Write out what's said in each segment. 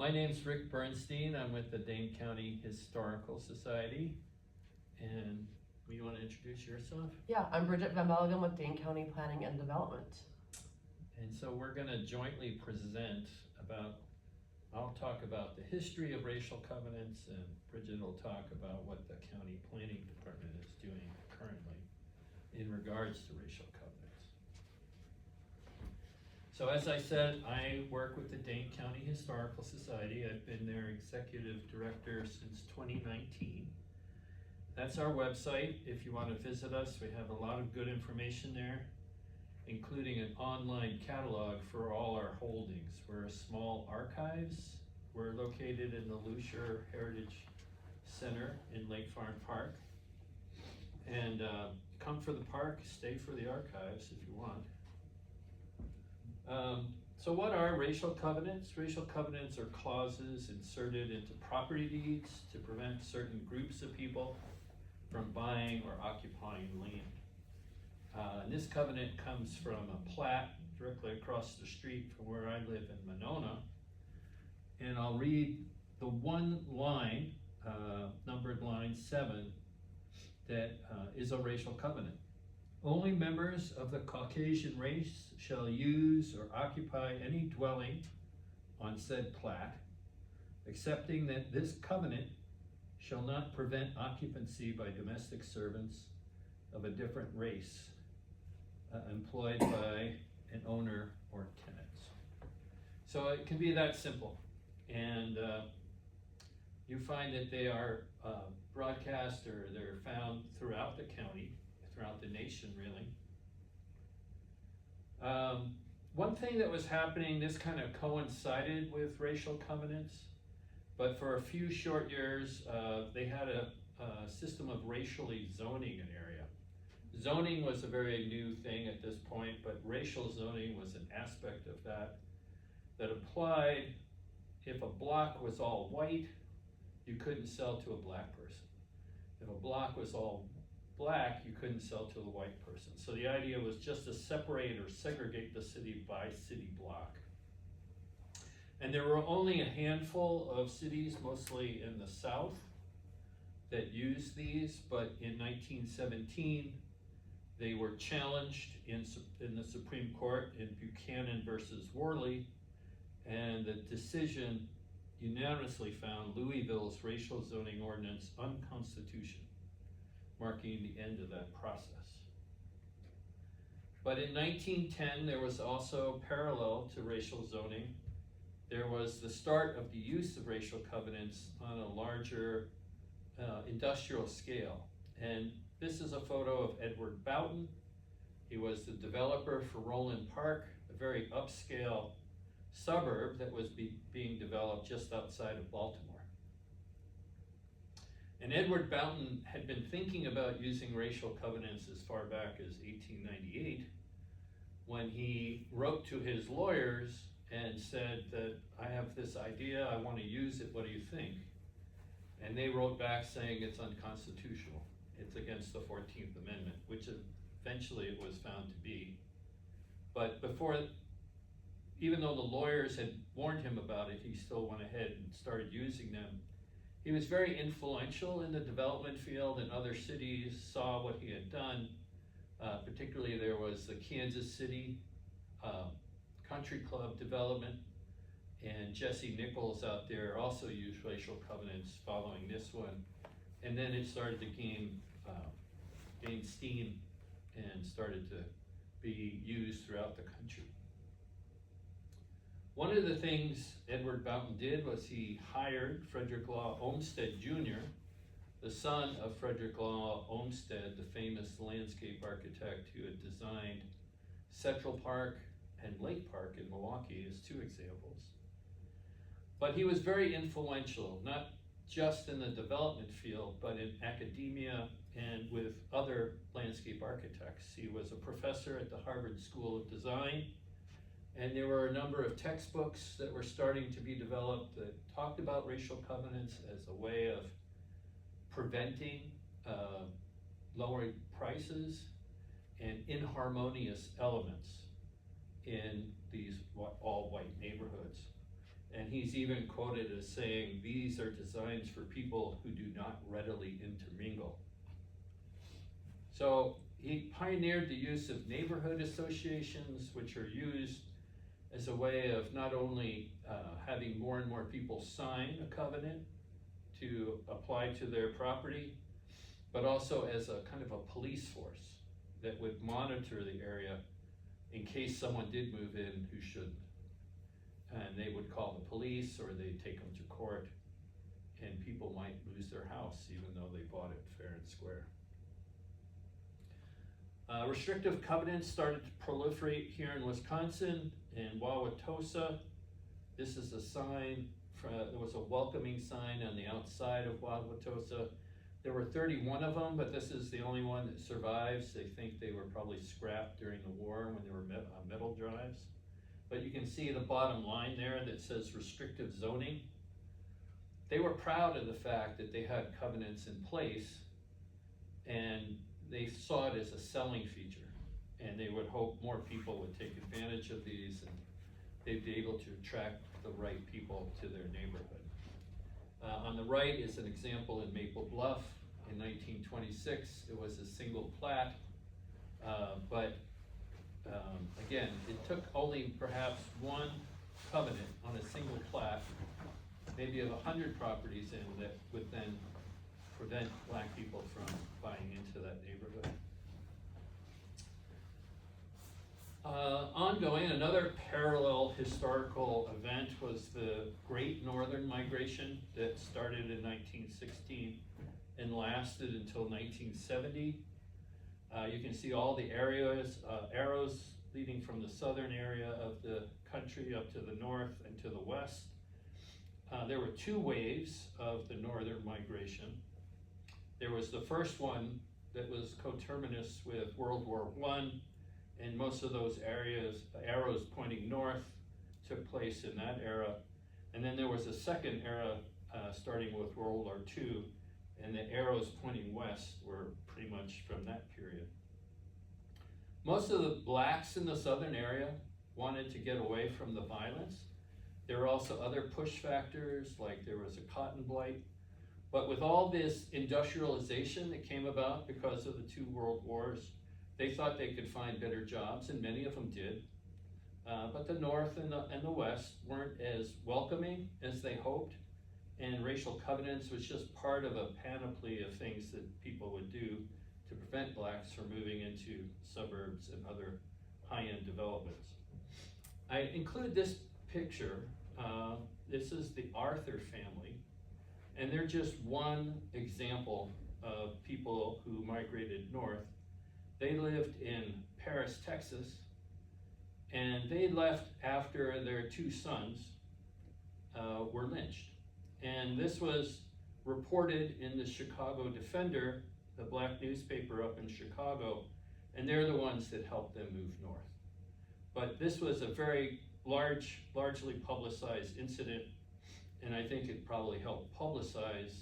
My name's Rick Bernstein. I'm with the Dane County Historical Society. And you want to introduce yourself? Yeah, I'm Bridgit from Belleghem with Dane County Planning and Development. And so we're going to jointly present about, I'll talk about the history of racial covenants, and Bridgit will talk about what the county planning department is doing currently in regards to racial covenants. So as I said, I work with the Dane County Historical Society. I've been their executive director since 2019. That's our website. If you want to visit us, we have a lot of good information there, including an online catalog for all our holdings. We're a small archives. We're located in the Lucier Heritage Center in Lake Farm Park. And come for the park, stay for the archives if you want. So what are racial covenants? Racial covenants are clauses inserted into property deeds to prevent certain groups of people from buying or occupying land. And this covenant comes from a plat directly across the street from where I live in Monona. And I'll read the one line, numbered line 7, that is a racial covenant. Only members of the Caucasian race shall use or occupy any dwelling on said plat, excepting that this covenant shall not prevent occupancy by domestic servants of a different race employed by an owner or tenants. So it can be that simple. And you find that they are broadcast, or they're found throughout the county, throughout the nation, really. One thing that was happening, this kind of coincided with racial covenants, but for a few short years, they had a system of racially zoning an area. Zoning was a very new thing at this point, but racial zoning was an aspect of that applied. If a block was all white, you couldn't sell to a black person. If a block was all black, you couldn't sell to a white person. So the idea was just to separate or segregate the city by city block. And there were only a handful of cities, mostly in the South, that used these, but in 1917, they were challenged in the Supreme Court in Buchanan versus Worley, and the decision unanimously found Louisville's racial zoning ordinance unconstitutional, marking the end of that process. But in 1910, there was also parallel to racial zoning. There was the start of the use of racial covenants on a larger industrial scale. And this is a photo of Edward Boughton. He was the developer for Roland Park, a very upscale suburb that was being developed just outside of Baltimore. And Edward Boughton had been thinking about using racial covenants as far back as 1898, when he wrote to his lawyers and said that I have this idea, I want to use it, what do you think? And they wrote back saying it's unconstitutional. It's against the 14th Amendment, which eventually it was found to be. But before, even though the lawyers had warned him about it, he still went ahead and started using them. He was very influential in the development field, and other cities saw what he had done. Particularly there was the Kansas City Country Club development, and Jesse Nichols out there also used racial covenants following this one. And then it started to gain steam and started to be used throughout the country. One of the things Edward Boughton did was he hired Frederick Law Olmsted Jr., the son of Frederick Law Olmsted, the famous landscape architect who had designed Central Park and Lake Park in Milwaukee as two examples. But he was very influential, not just in the development field, but in academia and with other landscape architects. He was a professor at the Harvard School of Design, and there were a number of textbooks that were starting to be developed that talked about racial covenants as a way of preventing lowering prices and inharmonious elements in these all-white neighborhoods. And he's even quoted as saying, "These are designs for people who do not readily intermingle." So he pioneered the use of neighborhood associations, which are used as a way of not only having more and more people sign a covenant to apply to their property, but also as a kind of a police force that would monitor the area in case someone did move in who shouldn't. And they would call the police, or they'd take them to court, and people might lose their house even though they bought it fair and square. Restrictive covenants started to proliferate here in Wisconsin, in Wauwatosa. This is a sign, there was a welcoming sign on the outside of Wauwatosa. There were 31 of them, but this is the only one that survives. They think they were probably scrapped during the war when they were metal drives. But you can see the bottom line there that says restrictive zoning. They were proud of the fact that they had covenants in place, and they saw it as a selling feature, and they would hope more people would take advantage of these, and they'd be able to attract the right people to their neighborhood. On the right is an example in Maple Bluff in 1926. It was a single plat, but again, it took only perhaps one covenant on a single plat, maybe of 100 properties in, that would then prevent black people from buying into that neighborhood. Ongoing, another parallel historical event was the Great Northern Migration that started in 1916 and lasted until 1970. You can see all the arrows leading from the southern area of the country up to the north and to the west. There were two waves of the northern migration. There was the first one that was coterminous with World War I, and most of those arrows pointing north took place in that era. And then there was a second era starting with World War II, and the arrows pointing west were pretty much from that period. Most of the blacks in the southern area wanted to get away from the violence. There were also other push factors, like there was a cotton blight. But with all this industrialization that came about because of the two world wars, they thought they could find better jobs, and many of them did. But the North and the West weren't as welcoming as they hoped, and racial covenants was just part of a panoply of things that people would do to prevent blacks from moving into suburbs and other high-end developments. I include this picture. This is the Arthur family, and they're just one example of people who migrated north. They lived in Paris, Texas, and they left after their two sons were lynched. And this was reported in the Chicago Defender, the black newspaper up in Chicago, and they're the ones that helped them move north. But this was a very largely publicized incident, and I think it probably helped publicize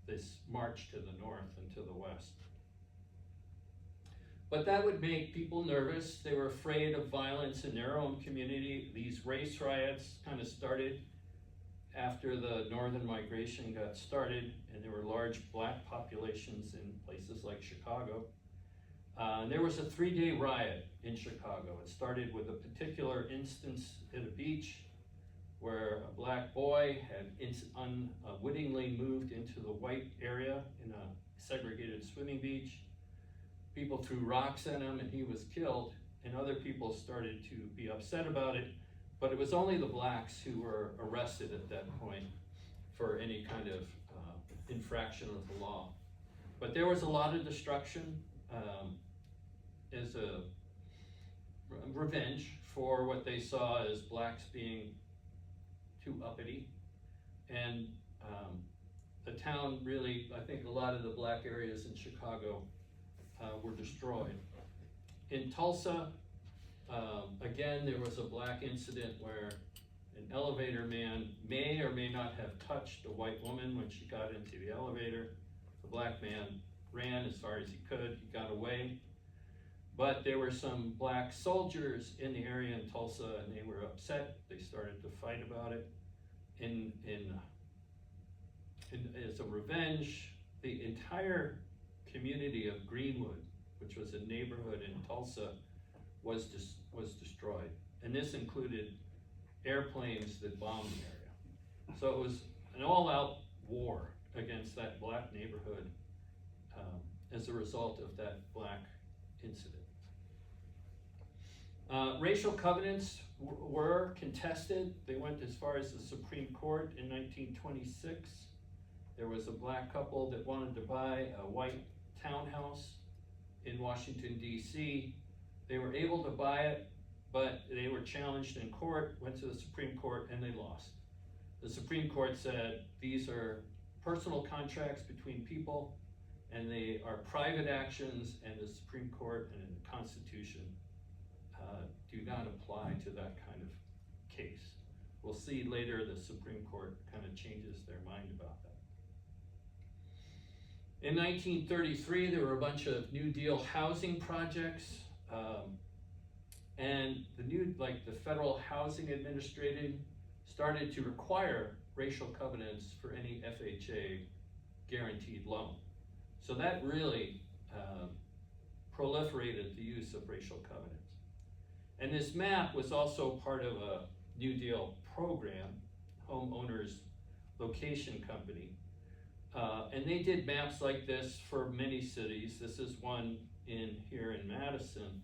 this march to the north and to the west. But that would make people nervous. They were afraid of violence in their own community. These race riots kind of started after the northern migration got started, and there were large black populations in places like Chicago. There was a 3-day riot in Chicago. It started with a particular instance at a beach where a black boy had unwittingly moved into the white area in a segregated swimming beach. People threw rocks at him and he was killed, and other people started to be upset about it, but it was only the blacks who were arrested at that point for any kind of infraction of the law. But there was a lot of destruction as a revenge for what they saw as blacks being too uppity. And the town really, I think a lot of the black areas in Chicago were destroyed. In Tulsa, again, there was a black incident where an elevator man may or may not have touched a white woman when she got into the elevator. The black man ran as far as he could, he got away. But there were some black soldiers in the area in Tulsa, and they were upset. They started to fight about it. as a revenge, the entire community of Greenwood, which was a neighborhood in Tulsa, was destroyed. And this included airplanes that bombed the area. So it was an all-out war against that black neighborhood as a result of that black incident. Racial covenants were contested. They went as far as the Supreme Court in 1926. There was a black couple that wanted to buy a white townhouse in Washington, D.C. They were able to buy it, but they were challenged in court, went to the Supreme Court, and they lost. The Supreme Court said these are personal contracts between people, and they are private actions, and the Supreme Court and the Constitution do not apply to that kind of case. We'll see later the Supreme Court kind of changes their mind about that. In 1933, there were a bunch of New Deal housing projects, and the Federal Housing Administration started to require racial covenants for any FHA guaranteed loan. So that really proliferated the use of racial covenants. And this map was also part of a New Deal program, Homeowners Location Company. And they did maps like this for many cities. This is one here in Madison.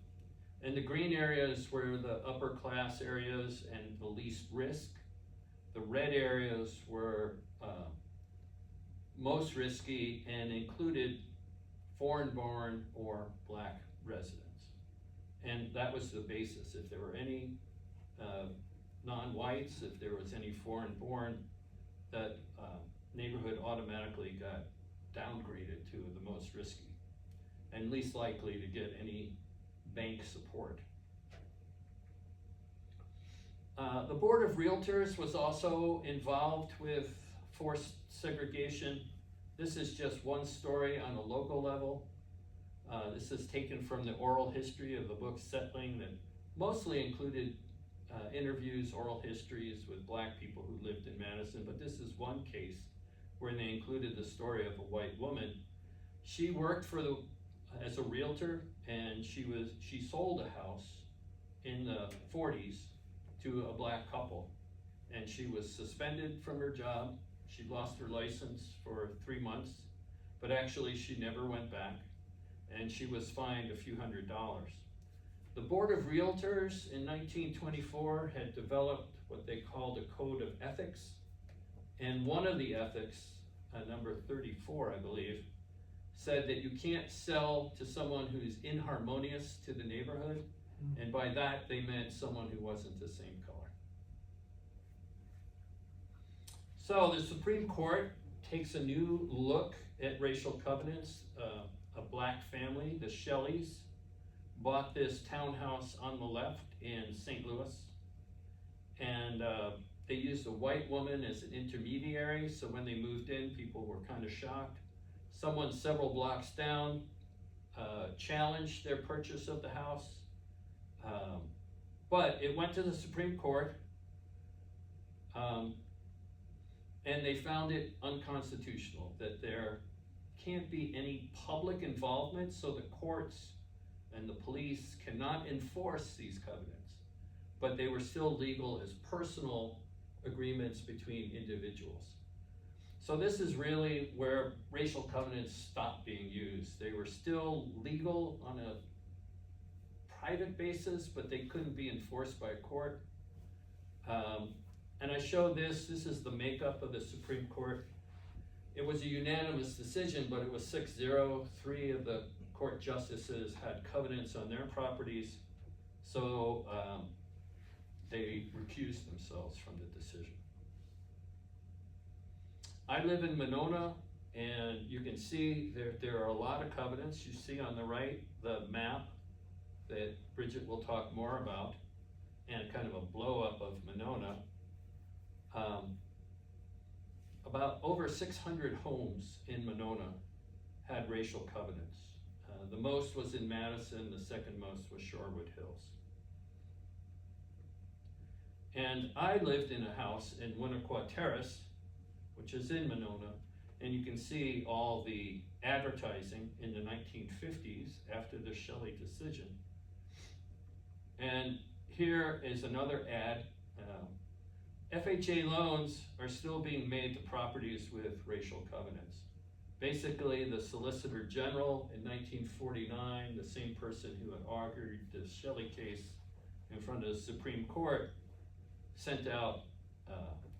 And the green areas were the upper class areas and the least risk. The red areas were most risky and included foreign-born or black residents. And that was the basis. If there were any non-whites, if there was any foreign-born, that neighborhood automatically got downgraded to the most risky and least likely to get any bank support. The Board of Realtors was also involved with forced segregation. This is just one story on a local level. This is taken from the oral history of the book Settling that mostly included interviews, oral histories with black people who lived in Madison, but this is one case where they included the story of a white woman. She worked as a realtor, and she sold a house in the 40s to a black couple, and she was suspended from her job. She lost her license for 3 months, but actually she never went back, and she was fined a few $100s. The Board of Realtors in 1924 had developed what they called a code of ethics, and one of the ethics, number 34, I believe, said that you can't sell to someone who's inharmonious to the neighborhood, and by that they meant someone who wasn't the same color. So the Supreme Court takes a new look at racial covenants. A black family, the Shelleys, bought this townhouse on the left in St. Louis, and they used a white woman as an intermediary, so when they moved in, people were kind of shocked. Someone several blocks down challenged their purchase of the house, but it went to the Supreme Court, and they found it unconstitutional, that there can't be any public involvement, so the courts and the police cannot enforce these covenants, but they were still legal as personal agreements between individuals. So this is really where racial covenants stopped being used. They were still legal on a private basis, but they couldn't be enforced by a court. And I show this is the makeup of the Supreme Court. It was a unanimous decision, but it was 6-0. 3 of the court justices had covenants on their properties, so they recused themselves from the decision. I live in Monona, and you can see there are a lot of covenants. You see on the right the map that Bridgit will talk more about, and kind of a blow up of Monona. About over 600 homes in Monona had racial covenants. The most was in Madison, the second most was Shorewood Hills. And I lived in a house in Winnequa Terrace, which is in Monona, and you can see all the advertising in the 1950s after the Shelley decision. And here is another ad. FHA loans are still being made to properties with racial covenants. Basically, the Solicitor General in 1949, the same person who had argued the Shelley case in front of the Supreme Court, sent out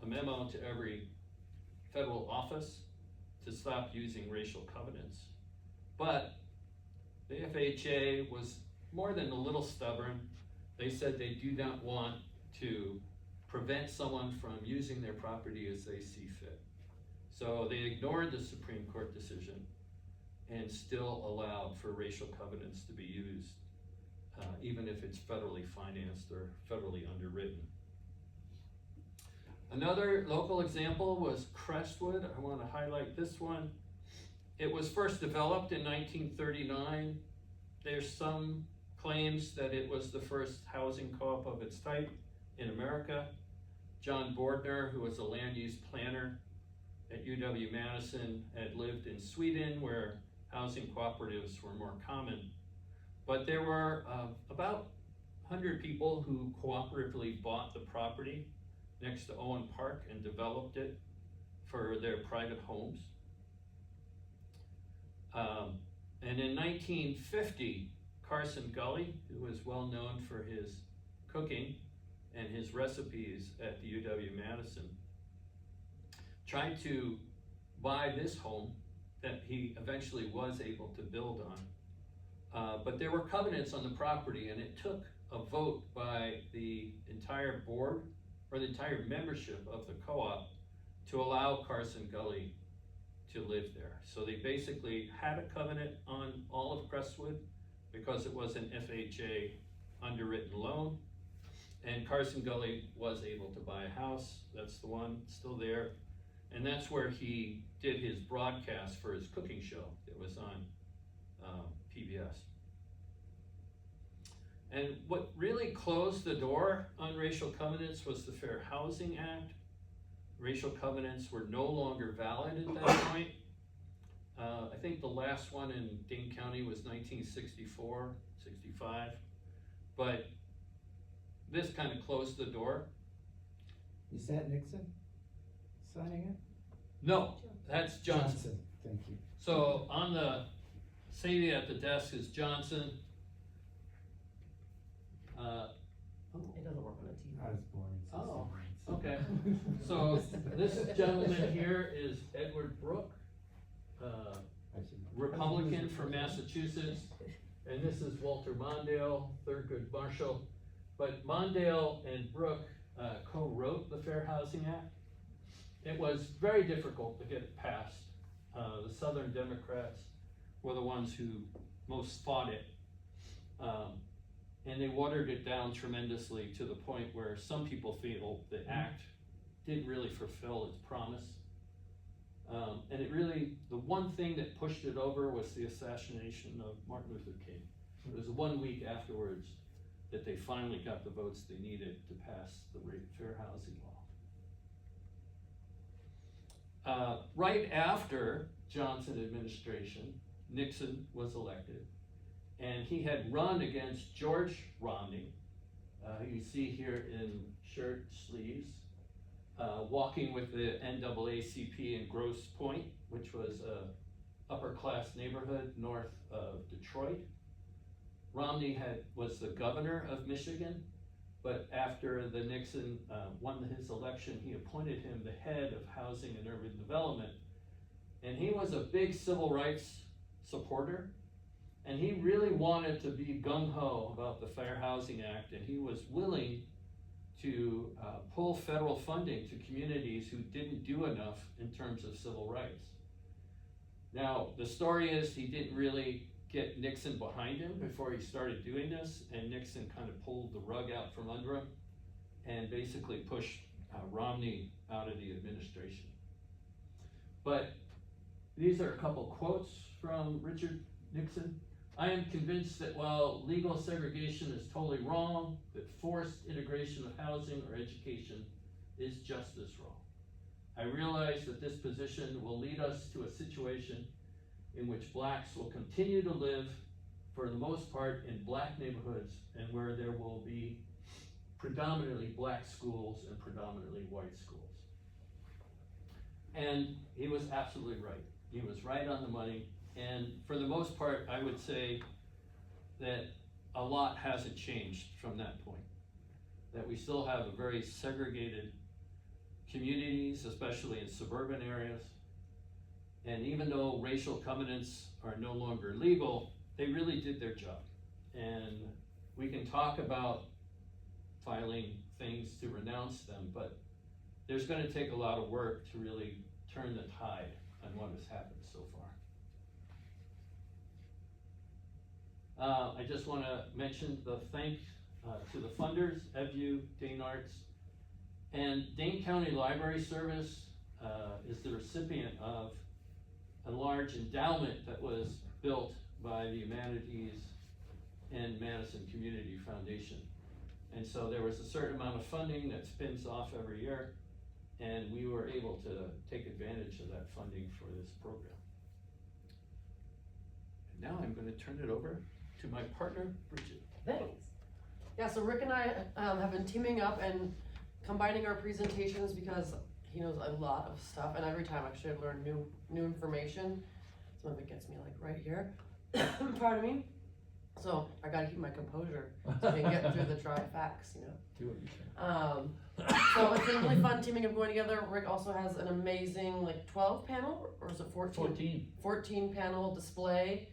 a memo to every federal office to stop using racial covenants. But the FHA was more than a little stubborn. They said they do not want to prevent someone from using their property as they see fit. So they ignored the Supreme Court decision and still allowed for racial covenants to be used, even if it's federally financed or federally underwritten. Another local example was Crestwood. I want to highlight this one. It was first developed in 1939. There's some claims that it was the first housing co-op of its type in America. John Bordner, who was a land use planner at UW-Madison, had lived in Sweden where housing cooperatives were more common. But there were about 100 people who cooperatively bought the property next to Owen Park and developed it for their private homes. And in 1950, Carson Gully, who was well known for his cooking and his recipes at the UW-Madison, tried to buy this home that he eventually was able to build on. But there were covenants on the property, and it took a vote by the entire board or the entire membership of the co-op to allow Carson Gully to live there. So they basically had a covenant on all of Crestwood because it was an FHA underwritten loan, and Carson Gully was able to buy a house. That's the one still there. And that's where he did his broadcast for his cooking show that was on PBS. And what really closed the door on racial covenants was the Fair Housing Act. Racial covenants were no longer valid at that point. I think the last one in Dane County was 1964, 65. But this kind of closed the door. Is that Nixon signing it? No, that's Johnson. Thank you. So on the CD at the desk is Johnson. It doesn't work on the TV. I was born. Oh, okay. So this gentleman here is Edward Brooke, Republican from Massachusetts, and this is Walter Mondale, Thurgood Marshall. But Mondale and Brooke co-wrote the Fair Housing Act. It was very difficult to get it passed. The Southern Democrats were the ones who most fought it. And they watered it down tremendously to the point where some people feel the act didn't really fulfill its promise. And it really, the one thing that pushed it over was the assassination of Martin Luther King. It was 1 week afterwards that they finally got the votes they needed to pass the Fair Housing Law. Right after Johnson administration, Nixon was elected, and he had run against George Romney, you see here in shirt sleeves, walking with the NAACP in Grosse Pointe, which was a upper class neighborhood north of Detroit. Romney was the governor of Michigan, but after the Nixon won his election, he appointed him the head of housing and urban development. And he was a big civil rights supporter, and he really wanted to be gung-ho about the Fair Housing Act, and he was willing to pull federal funding to communities who didn't do enough in terms of civil rights. Now, the story is he didn't really get Nixon behind him before he started doing this, and Nixon kind of pulled the rug out from under him and basically pushed Romney out of the administration. But these are a couple quotes from Richard Nixon. I am convinced that while legal segregation is totally wrong, that forced integration of housing or education is just as wrong. I realize that this position will lead us to a situation in which blacks will continue to live, for the most part, in black neighborhoods, and where there will be predominantly black schools and predominantly white schools. And he was absolutely right. He was right on the money. And for the most part, I would say that a lot hasn't changed from that point. That we still have a very segregated communities, especially in suburban areas. And even though racial covenants are no longer legal, they really did their job. And we can talk about filing things to renounce them, but there's gonna take a lot of work to really turn the tide on what has happened so far. I just wanna mention the thanks to the funders, EVU, Dane Arts, and Dane County Library Service is the recipient of a large endowment that was built by the Humanities and Madison Community Foundation. And so there was a certain amount of funding that spins off every year, and we were able to take advantage of that funding for this program. And now I'm gonna turn it over to my partner, Bridgit. Thanks. Yeah, so Rick and I have been teaming up and combining our presentations because he knows a lot of stuff, and every time actually I learn new information. Some of it gets me like right here. Pardon me. So I gotta keep my composure so I can get through the dry facts, you know. Do what you can. So it's been really fun teaming up going together. Rick also has an amazing like 12 panel, or is it 14? 14 panel display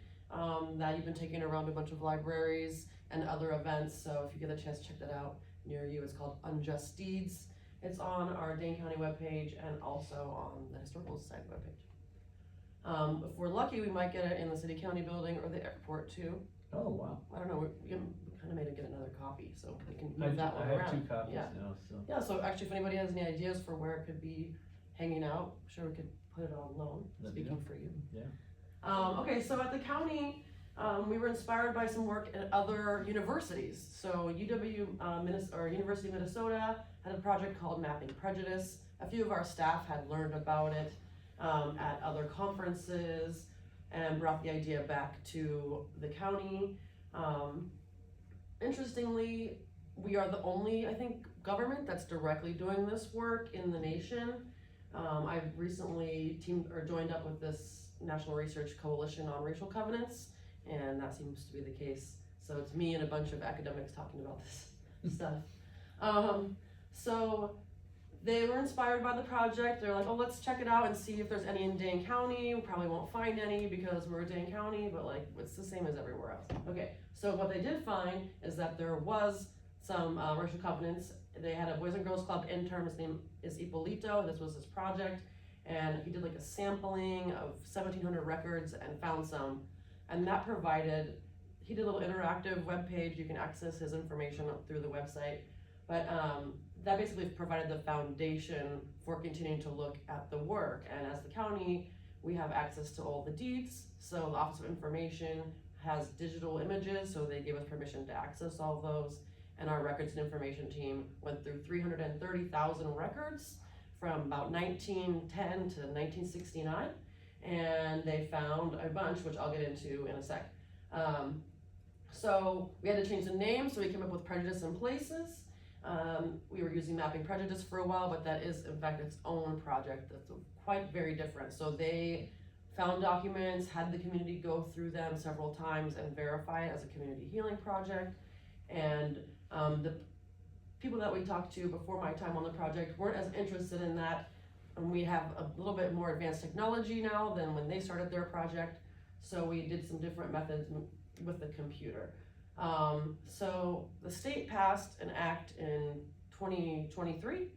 that you've been taking around a bunch of libraries and other events. So if you get a chance to check that out near you, it's called Unjust Deeds. It's on our Dane County webpage and also on the Historical Society webpage. If we're lucky, we might get it in the City County building or the airport too. Oh, wow. I don't know, we kind of made it get another copy, so we can move that one I around. have 2 copies Yeah. now, so. Yeah, so actually if anybody has any ideas for where it could be hanging out, I'm sure we could put it on loan, Let me speaking know. for you. Yeah. Okay, so at the county, we were inspired by some work at other universities. So University of Minnesota had a project called Mapping Prejudice. A few of our staff had learned about it at other conferences and brought the idea back to the county. Interestingly, we are the only, I think, government that's directly doing this work in the nation. I've recently joined up with this National Research Coalition on Racial Covenants, and that seems to be the case. So it's me and a bunch of academics talking about this stuff. So they were inspired by the project. They're like, oh, let's check it out and see if there's any in Dane County. We probably won't find any because we're Dane County, but like it's the same as everywhere else. Okay, so what they did find is that there was some racial covenants. They had a Boys and Girls Club intern, his name is Ippolito. This was his project, and he did like a sampling of 1,700 records and found some, and that provided, he did a little interactive web page. You can access his information through the website, but that basically provided the foundation for continuing to look at the work. And as the county, we have access to all the deeds. So the Office of Information has digital images, so they gave us permission to access all of those. And our records and information team went through 330,000 records from about 1910 to 1969. And they found a bunch, which I'll get into in a sec. So we had to change the name, so we came up with Prejudice in Places. We were using Mapping Prejudice for a while, but that is in fact its own project that's quite very different. So they found documents, had the community go through them several times and verify it as a community healing project. And the people that we talked to before my time on the project weren't as interested in that. And we have a little bit more advanced technology now than when they started their project. So we did some different methods with the computer. So the state passed an act in 2023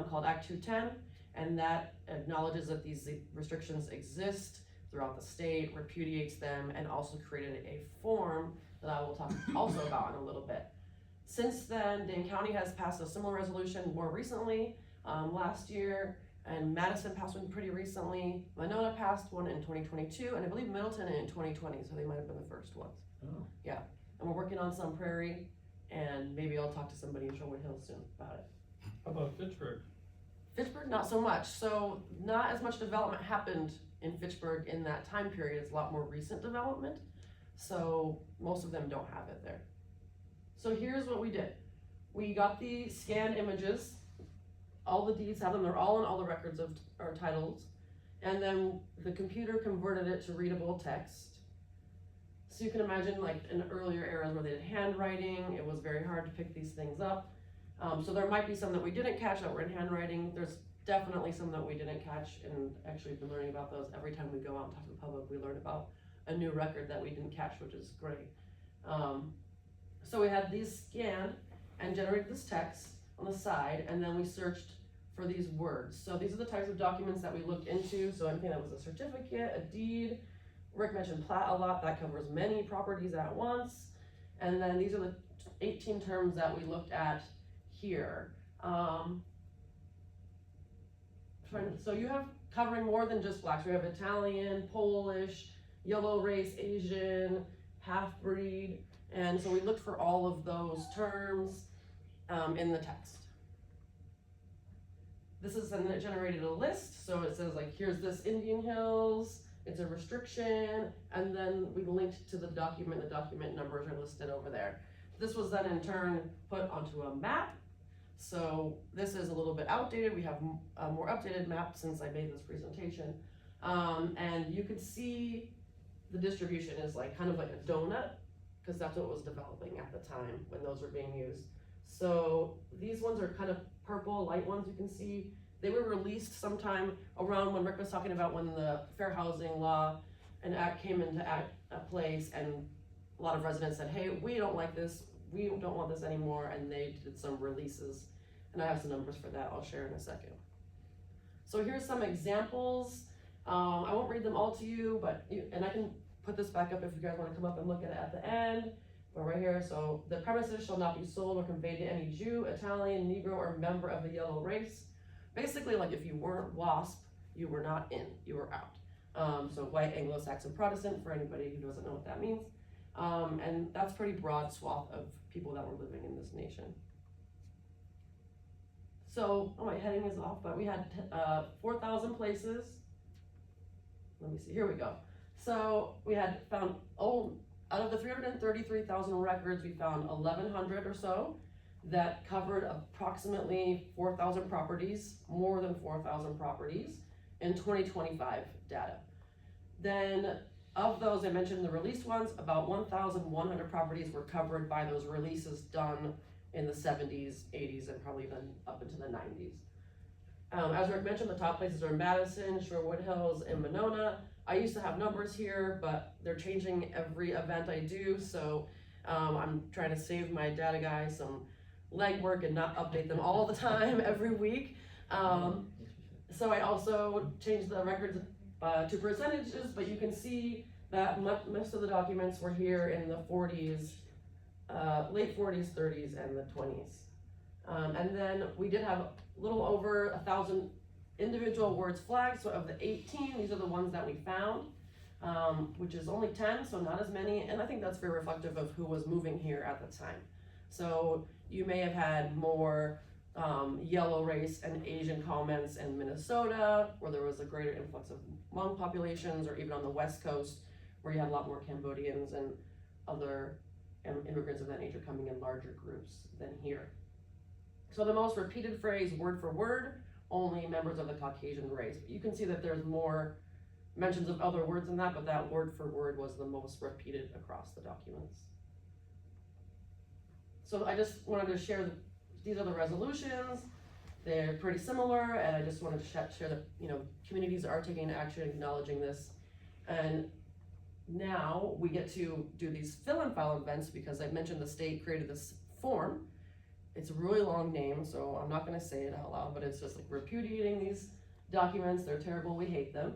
called Act 210, and that acknowledges that these restrictions exist throughout the state, repudiates them, and also created a form that I will talk also about in a little bit. Since then, Dane County has passed a similar resolution more recently, last year, and Madison passed one pretty recently. Monona passed one in 2022, and I believe Middleton in 2020, so they might have been the first ones. Oh. Yeah, and we're working on some Prairie, and maybe I'll talk to somebody in Sherwood Hills soon about it. How about Fitchburg? Fitchburg, not so much. So not as much development happened in Fitchburg in that time period. It's a lot more recent development. So most of them don't have it there. So here's what we did. We got the scanned images. All the deeds have them. They're all in all the records of our titles. And then the computer converted it to readable text. So you can imagine, like in earlier eras where they did handwriting, it was very hard to pick these things up. So there might be some that we didn't catch that were in handwriting. There's definitely some that we didn't catch, and actually we've been learning about those. Every time we go out and talk to the public, we learn about a new record that we didn't catch, which is great. So we had these scanned and generated this text on the side, and then we searched for these words. So these are the types of documents that we looked into. So anything that was a certificate, a deed. Rick mentioned plat a lot. That covers many properties at once. And then these are the 18 terms that we looked at here. So you have covering more than just blacks. We have Italian, Polish, yellow race, Asian, half-breed, and so we looked for all of those terms in the text. This is, and it generated a list, so it says like, here's this Indian Hills, it's a restriction, and then we linked to the document numbers are listed over there. This was then in turn put onto a map. So this is a little bit outdated. We have a more updated map since I made this presentation. And you could see the distribution is like kind of like a donut, because that's what was developing at the time when those were being used. So these ones are kind of purple, light ones you can see. They were released sometime around when Rick was talking about when the Fair Housing Law and Act came into place, and a lot of residents said, hey, we don't like this, we don't want this anymore, and they did some releases, and I have some numbers for that I'll share in a second. So here's some examples. I won't read them all to you, and I can put this back up if you guys want to come up and look at it at the end. But right here, so the premises shall not be sold or conveyed to any Jew, Italian, Negro, or member of the yellow race. Basically, like if you weren't WASP, you were not in, you were out. So white, Anglo-Saxon, Protestant, for anybody who doesn't know what that means. And that's pretty broad swath of people that were living in this nation. So, oh, my heading is off, but we had 4,000 places. Let me see, here we go. So we had found, out of the 333,000 records, we found 1,100 or so that covered approximately 4,000 properties, more than 4,000 properties in 2025 data. Then of those, I mentioned the released ones, about 1,100 properties were covered by those releases done in the 70s, 80s, and probably even up into the 90s. As Rick mentioned, the top places are Madison, Sherwood Hills, and Monona. I used to have numbers here, but they're changing every event I do, so I'm trying to save my data guy some legwork and not update them all the time every week. So I also changed the records to percentages, but you can see that most of the documents were here in the 40s, late 40s, 30s, and the 20s. And then we did have a little over 1,000 individual words flagged. So of the 18, these are the ones that we found, which is only 10, so not as many. And I think that's very reflective of who was moving here at the time. So you may have had more yellow race and Asian comments in Minnesota, where there was a greater influx of Hmong populations, or even on the West Coast, where you had a lot more Cambodians and other immigrants of that nature coming in larger groups than here. So the most repeated phrase, word for word, only members of the Caucasian race. But you can see that there's more mentions of other words in that, but that word for word was the most repeated across the documents. So I just wanted to share these are the resolutions. They're pretty similar, and I just wanted to share that, communities are taking action, acknowledging this. And now we get to do these fill and file events, because I mentioned the state created this form. It's a really long name, so I'm not gonna say it out loud, but it's just like repudiating these documents. They're terrible, we hate them.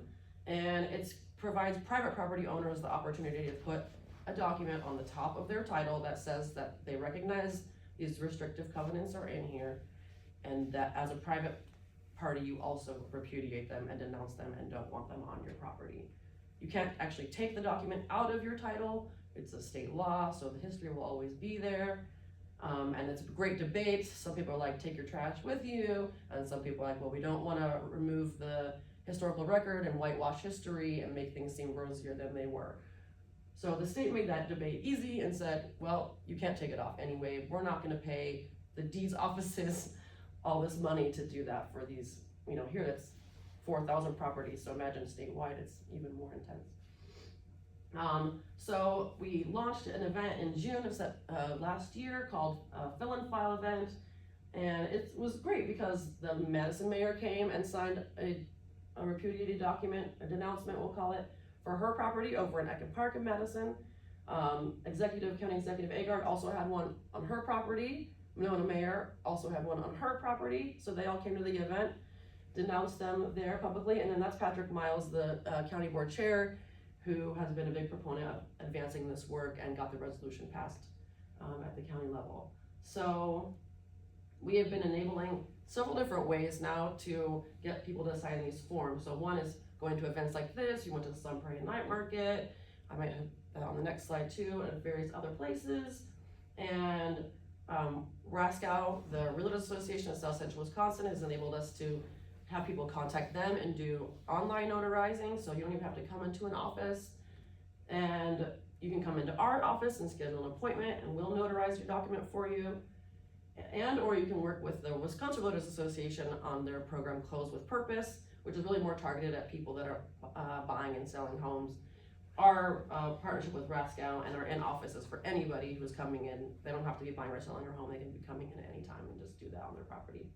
And it provides private property owners the opportunity to put a document on the top of their title that says that they recognize these restrictive covenants are in here, and that as a private party, you also repudiate them and denounce them and don't want them on your property. You can't actually take the document out of your title. It's a state law, so the history will always be there. And it's a great debate. Some people are like, take your trash with you. And some people are like, well, we don't want to remove the historical record and whitewash history and make things seem rosier than they were. So the state made that debate easy and said, well, you can't take it off anyway. We're not going to pay the deeds offices all this money to do that for these, here it's 4,000 properties, so imagine statewide, it's even more intense. So we launched an event in June of last year called Fill and File event, and it was great because the Madison mayor came and signed a repudiated document, a denouncement we'll call it, for her property over in Ecken Park in Madison. County Executive Agard also had one on her property. Winona Mayor also had one on her property, so they all came to the event, denounced them there publicly, and then that's Patrick Miles, the county board chair, who has been a big proponent of advancing this work and got the resolution passed at the county level. So we have been enabling several different ways now to get people to sign these forms. So one is going to events like this. You went to the Sun Parade Night Market. I might have that on the next slide too, and various other places. And Raskow, the Realtors Association of South Central Wisconsin, has enabled us to have people contact them and do online notarizing, so you don't even have to come into an office. And you can come into our office and schedule an appointment and we'll notarize your document for you. And or you can work with the Wisconsin Realtors Association on their program Close with Purpose, which is really more targeted at people that are buying and selling homes. Our partnership with Raskow and our in-office is for anybody who's coming in. They don't have to be buying or selling their home. They can be coming in at any time and just do that on their property.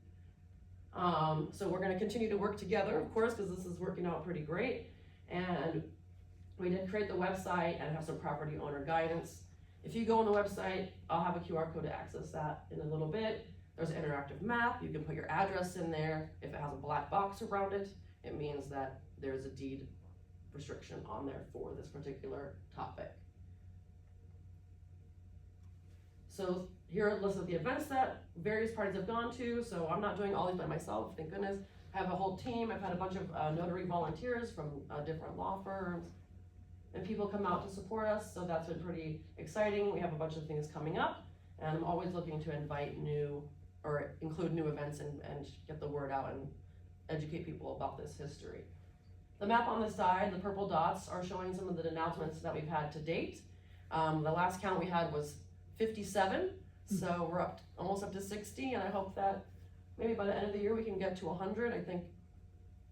So we're gonna continue to work together, of course, because this is working out pretty great. And we did create the website and have some property owner guidance. If you go on the website, I'll have a QR code to access that in a little bit. There's an interactive map. You can put your address in there. If it has a black box around it, it means that there's a deed restriction on there for this particular topic. So here are a list of the events that various parties have gone to. So I'm not doing all these by myself, thank goodness. I have a whole team. I've had a bunch of notary volunteers from different law firms, and people come out to support us, so that's been pretty exciting. We have a bunch of things coming up, and I'm always looking to invite include new events and get the word out and educate people about this history. The map on the side, the purple dots, are showing some of the announcements that we've had to date. The last count we had was 57, so we're almost up to 60, and I hope that maybe by the end of the year we can get to 100. I think,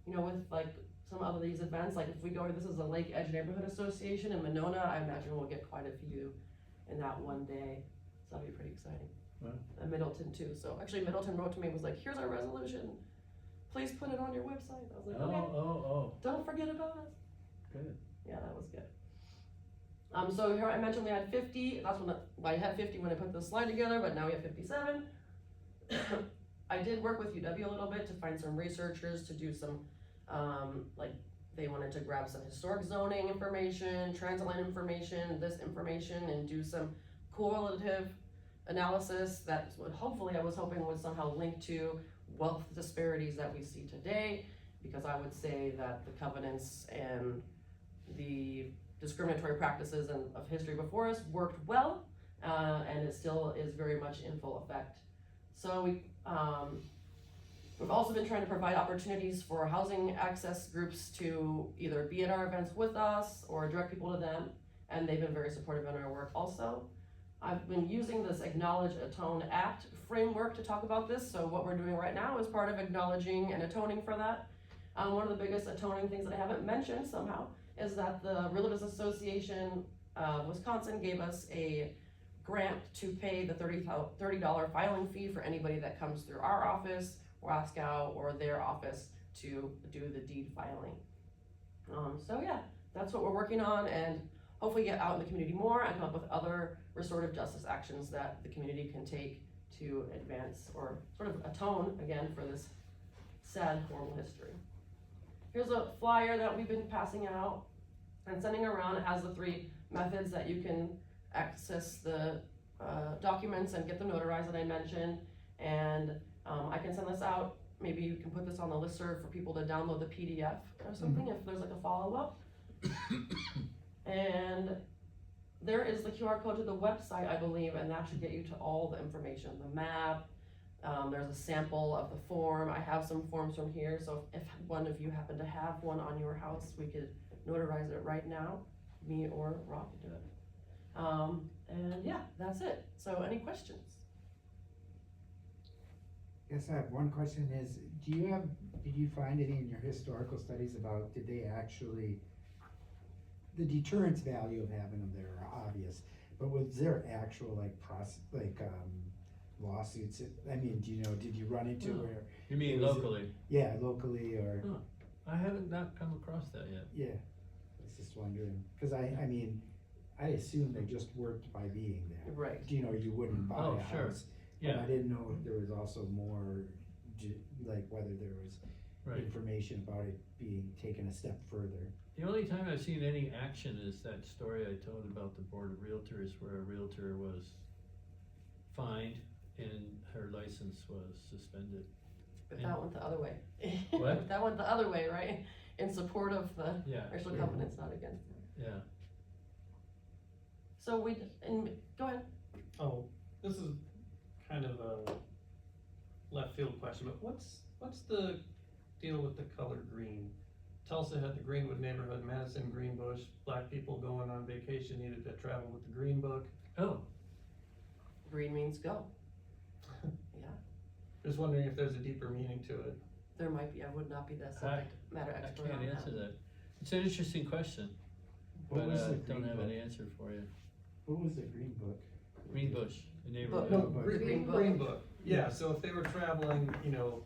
with like some of these events, like if we go to, this is the Lake Edge Neighborhood Association in Monona, I imagine we'll get quite a few in that one day, so that'll be pretty exciting. Wow. And Middleton too, so actually Middleton wrote to me and was like, here's our resolution, please put it on your website. I was like, okay, don't forget about us. Good. Yeah, that was good. So here I mentioned we had 50, that's when I had 50 when I put the slide together, but now we have 57. I did work with UW a little bit to find some researchers to do some, they wanted to grab some historic zoning information, transient information, this information, and do some correlative analysis that would hopefully, I was hoping would somehow link to wealth disparities that we see today, because I would say that the covenants and the discriminatory practices of history before us worked well, and it still is very much in full effect. So we've also been trying to provide opportunities for housing access groups to either be at our events with us or direct people to them, and they've been very supportive in our work also. I've been using this Acknowledge, Atone, Act framework to talk about this, so what we're doing right now is part of acknowledging and atoning for that. One of the biggest atoning things that I haven't mentioned somehow is that the Realtors Association of Wisconsin gave us a grant to pay the $30 filing fee for anybody that comes through our office, Raskow, or their office to do the deed filing. So yeah, that's what we're working on, and hopefully get out in the community more and come up with other restorative justice actions that the community can take to advance or sort of atone again for this sad, horrible history. Here's a flyer that we've been passing out and sending around. It has the 3 methods that you can access the documents and get them notarized that I mentioned. And I can send this out maybe you can put this on the listserv for people to download the PDF or something if there's like a follow-up. And there is the QR code to the website, I believe, and that should get you to all the information, the map. There's a sample of the form. I have some forms from here, so if one of you happen to have one on your house, we could notarize it right now. Me or Rob can do it. And yeah, that's it. So any questions? Yes, I have one question is, did you find any in your historical studies about, did they actually, the deterrence value of having them there are obvious, but was there actual lawsuits? I mean, do you know, did you run into No. where? You mean Was it- locally? Yeah, locally or, I haven't not come across that yet. yeah, I was just wondering, cause I mean, I assume they just worked by being there. Right. You know, you wouldn't buy Oh, a sure. house. Yeah. But I didn't know if there was also more, like whether there was Right. information about it being taken a step further. The only time I've seen any action is that story I told about the Board of Realtors where a realtor was fined and her license was suspended. But And- that went the other way. What? That went the other way, right? In support of the Yeah, racial Yeah. covenants, not against it. yeah. So go ahead. Oh, this is kind of a left field question, but what's the deal with the color green? Tulsa had the Greenwood neighborhood, Madison, Greenbush, black people going on vacation needed to travel with the green book. Oh, Green means go. Yeah, Just wondering if there's a deeper meaning to it. there might be. I would not be the subject matter I expert can't on answer that. that. It's an interesting question, What but was the don't green have an book? answer for you. What was the green book? Greenbush, the neighborhood. No, No, but- Green book. green book, yeah, so if they were traveling, you know,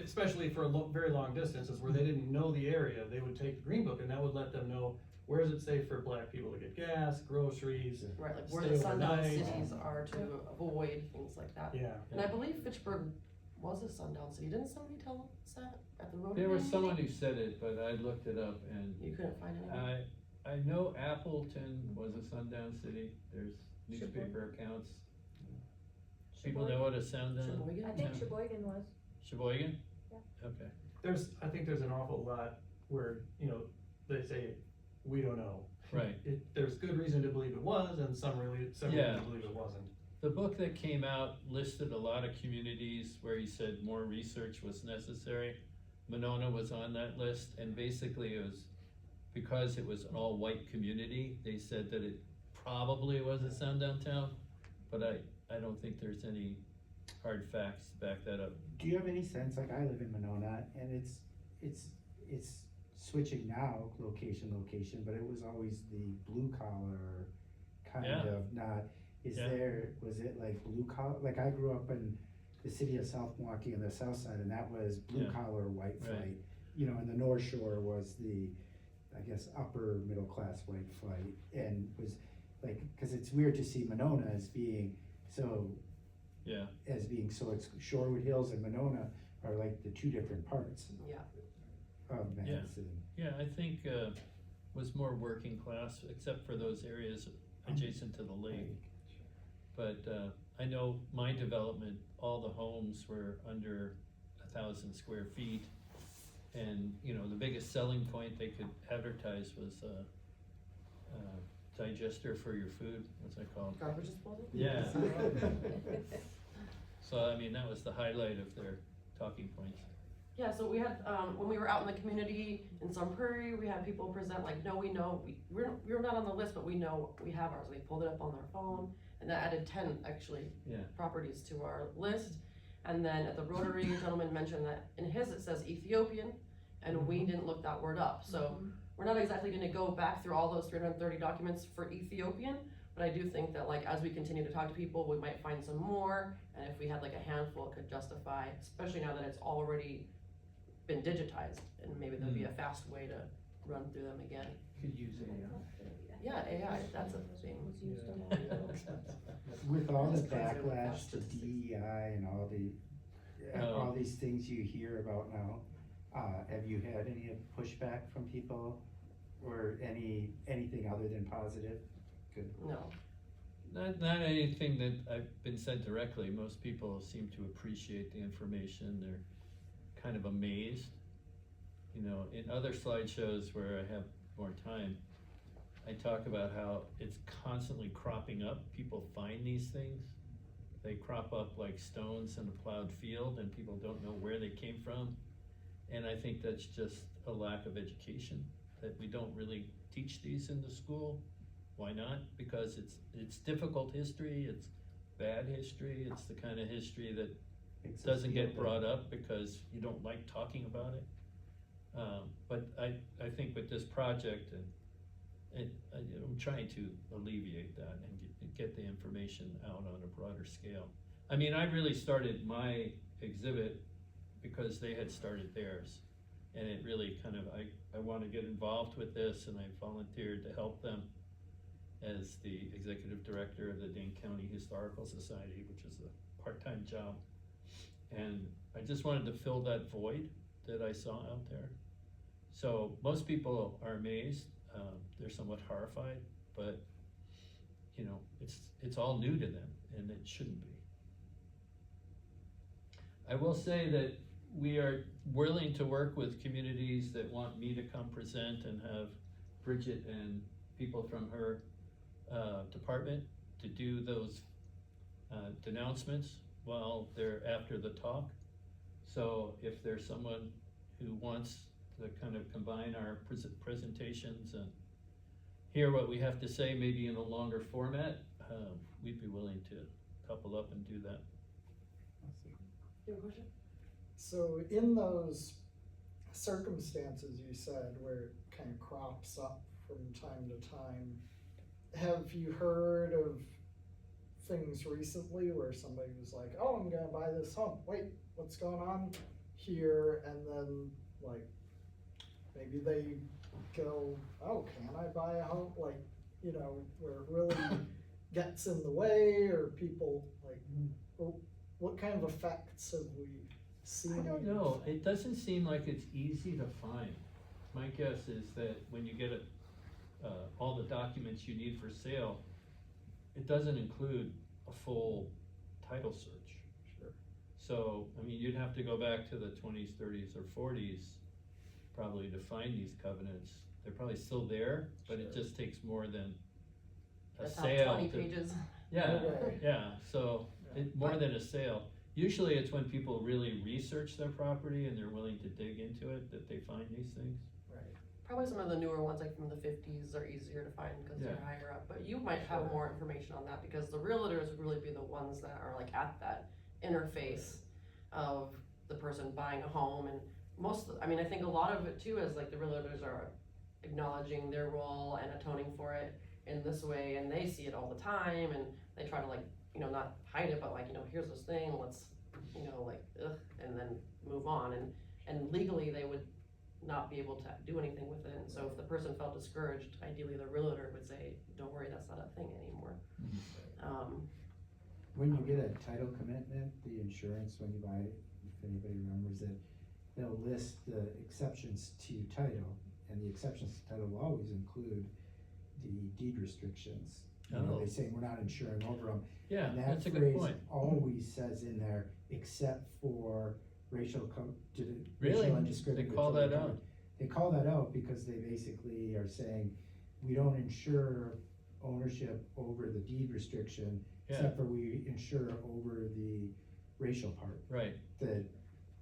especially for very long distances where they didn't know the area, they would take the green book and that would let them know where is it safe for black people to get gas, groceries, Right, like where Stay the sundown overnight. cities are to avoid things like that. yeah. And I believe Fitchburg was a sundown city. Didn't somebody tell us that at the Rotary? There was someone meeting? who said it, but I looked it up and You couldn't find anyone? I know Appleton was a sundown city. There's newspaper accounts. People know what a sundown. Sheboygan? I think Yeah. Sheboygan was. Sheboygan? Yeah. Okay. I think there's an awful lot where, you know, they say, we don't know. Right. There's good reason to believe it was and some reason Yeah. to believe it wasn't. The book that came out listed a lot of communities where he said more research was necessary. Monona was on that list, and basically it was because it was an all-white community, they said that it probably was a sundown town, but I don't think there's any hard facts to back that up. Do you have any sense, like I live in Monona and it's switching now, location, but it was always the blue collar kind Yeah. of not, Yeah. was it like blue collar? Like I grew up in the city of South Milwaukee on the south side and that was blue Yeah. collar, white Right. flight. You know, and the North Shore was the, I guess, upper middle class white flight and was like, cause it's weird to see Monona as being so Yeah, it's Shorewood Hills and Monona are like the two different parts Yeah. of Madison. yeah, I think, was more working class, except for those areas adjacent to the lake. But, I know my development, all the homes were under 1,000 square feet. And, you know, the biggest selling point they could advertise was a digester for your food, what's that called? Garbage disposal? Yeah. So, I mean, that was the highlight of their talking points. Yeah, so we had, when we were out in the community in Sun Prairie, we had people present like, no, we know, we're not on the list, but we know we have ours. They pulled it up on their phone, and that added 10 actually Yeah. properties to our list. And then at the Rotary, a gentleman mentioned that in his it says Ethiopian, and we didn't look that word up. So we're not exactly gonna go back through all those 330 documents for Ethiopian, but I do think that like, as we continue to talk to people, we might find some more. And if we had like a handful, it could justify, especially now that it's already been digitized, and maybe there'll be a fast way to run through them again. Could use Yeah, AI, that's a thing. With all the That's crazy, really backlash fast to statistics. DEI and all Oh. these things you hear about now, have you had any pushback from people? Or anything other than positive? Good. No, Not anything that I've been said directly. Most people seem to appreciate the information. kind of amazed. You know, in other slideshows where I have more time, I talk about how it's constantly cropping up. People find these things. They crop up like stones in a plowed field and people don't know where they came from. And I think that's just a lack of education, that we don't really teach these in the school. Why not? Because it's difficult history, it's bad history, it's the kind of history that Makes us doesn't feel get bad. brought up because you don't like talking about it. But I think with this project, I'm trying to alleviate that and get the information out on a broader scale. I mean, I really started my exhibit because they had started theirs. And it really kind of, I want to get involved with this, and I volunteered to help them as the executive director of the Dane County Historical Society, which is a part-time job. And I just wanted to fill that void that I saw out there. So most people are amazed, they're somewhat horrified, but you know, it's all new to them, and it shouldn't be. I will say that we are willing to work with communities that want me to come present and have Bridgit and people from her department to do those denouncements while they're after the talk. So if there's someone who wants to kind of combine our presentations and hear what we have to say, maybe in a longer format, we'd be willing to couple up and do that. You have a question? So in those circumstances you said where it kind of crops up from time to time, have you heard of things recently where somebody was like, oh, I'm gonna buy this home, wait, what's going on here? And then like, maybe they go, oh, can I buy a home? Like, you know, where it really gets in the way, or people like, well, what kind of effects have we seen? I don't know, it doesn't seem like it's easy to find. My guess is that when you get all the documents you need for sale, it doesn't include a full title search. Sure. So, I mean, you'd have to go back to the 20s, 30s, or 40s probably to find these covenants. They're probably still there, but it just takes more than a That's how sale 20 to, pages. yeah, Okay. yeah, so more than a sale. Usually it's when people really research their property and they're willing to dig into it that they find these things. Right. Probably some of the newer ones, like from the 50s, are easier to find because they're Yeah. higher up. But you might have more information on that because the realtors would really be the ones that are like at that interface of the person buying a home. And I mean, I think a lot of it too is like the realtors are acknowledging their role and atoning for it in this way, and they see it all the time, and they try to like, you know, not hide it, but like, you know, here's this thing, let's, you know, like, ugh, and then move on. And legally they would not be able to do anything with it. And so if the person felt discouraged, ideally the realtor would say, don't worry, that's not a thing anymore. When you get a title commitment, the insurance, when you buy it, if anybody remembers it, they'll list the exceptions to title, and the exceptions to title will always include the deed restrictions. You know, they say we're not insuring over them. Yeah, And that's a that good phrase point. always says in there, except for racial Really? and They discriminatory. call that out? They call that out because they basically are saying, we don't insure ownership over the deed restriction, Yeah. except for we insure over the racial part, Right, the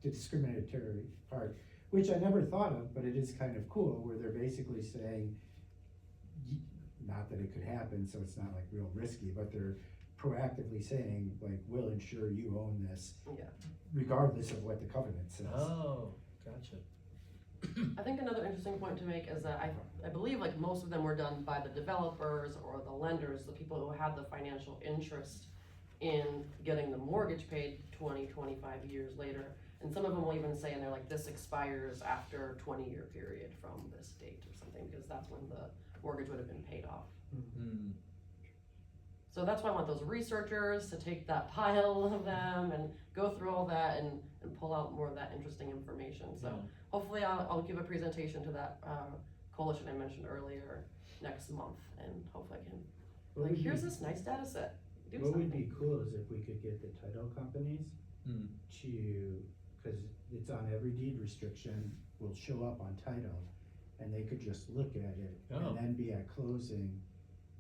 discriminatory part, which I never thought of, but it is kind of cool, where they're basically saying, not that it could happen, so it's not like real risky, but they're proactively saying, like, we'll ensure you own this, Yeah. regardless of what the covenant says. oh, gotcha. I think another interesting point to make is that I believe like most of them were done by the developers or the lenders, the people who had the financial interest in getting the mortgage paid 20, 25 years later. And some of them will even say in there like, this expires after a 20-year period from this date or something, because that's when the mortgage would have been paid off. Hmm. So that's why I want those researchers to take that pile of them and go through all that and pull out more of that interesting information. So Yeah. hopefully I'll give a presentation to that coalition I mentioned earlier next month, and hopefully I can, What like, would here's be- this nice data set, do What would something. be cool is if we could get the title companies Hmm. to cause it's on every deed restriction, will show up on title, and they could just look at it Oh. and then be at closing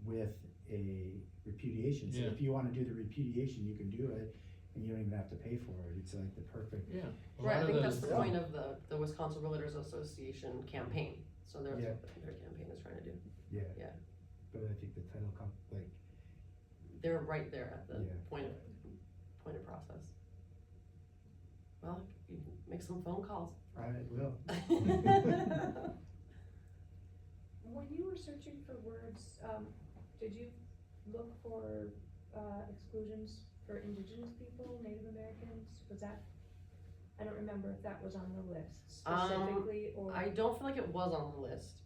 with a repudiation. So Yeah. if you wanna do the repudiation, you can do it, and you don't even have to pay for it, it's like the perfect. Yeah. A Right, lot I of think that's those- the point of the Wisconsin Realtors Association campaign, so that's Yeah. what their campaign is trying to do. Yeah. Yeah. But I think the title like, They're right there at the Yeah. point of process. Well, you can make some phone calls. I will. When you were searching for words, did you look for, exclusions for indigenous people, Native Americans? Was that, I don't remember if that was on the list specifically, or? I don't feel like it was on the list.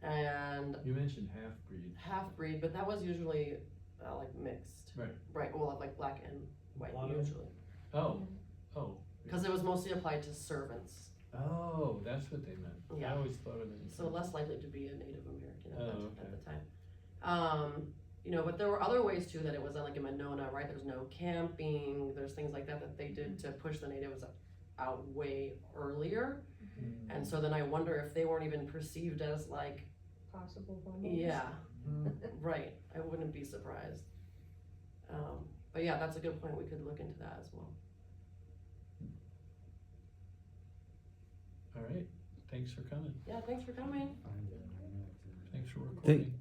And You mentioned half-breed. half-breed, but that was usually, like mixed. Right. Right, well, like black and white Mulatto? usually, Oh, oh. cause it was mostly applied to servants, Oh, that's what they meant. I Yeah. always thought of it as. so less likely to be a Native American at Oh, at the okay. time. You know, but there were other ways too that it was like in Monona, right, there's no camping, there's things like that that they did to push the natives out way earlier. And so then I wonder if they weren't even perceived as like, Possible homeowners? yeah, Mm. right, I wouldn't be surprised. But yeah, that's a good point, we could look into that as well. All right, thanks for coming. Yeah, thanks for coming. Find it. Thanks for recording.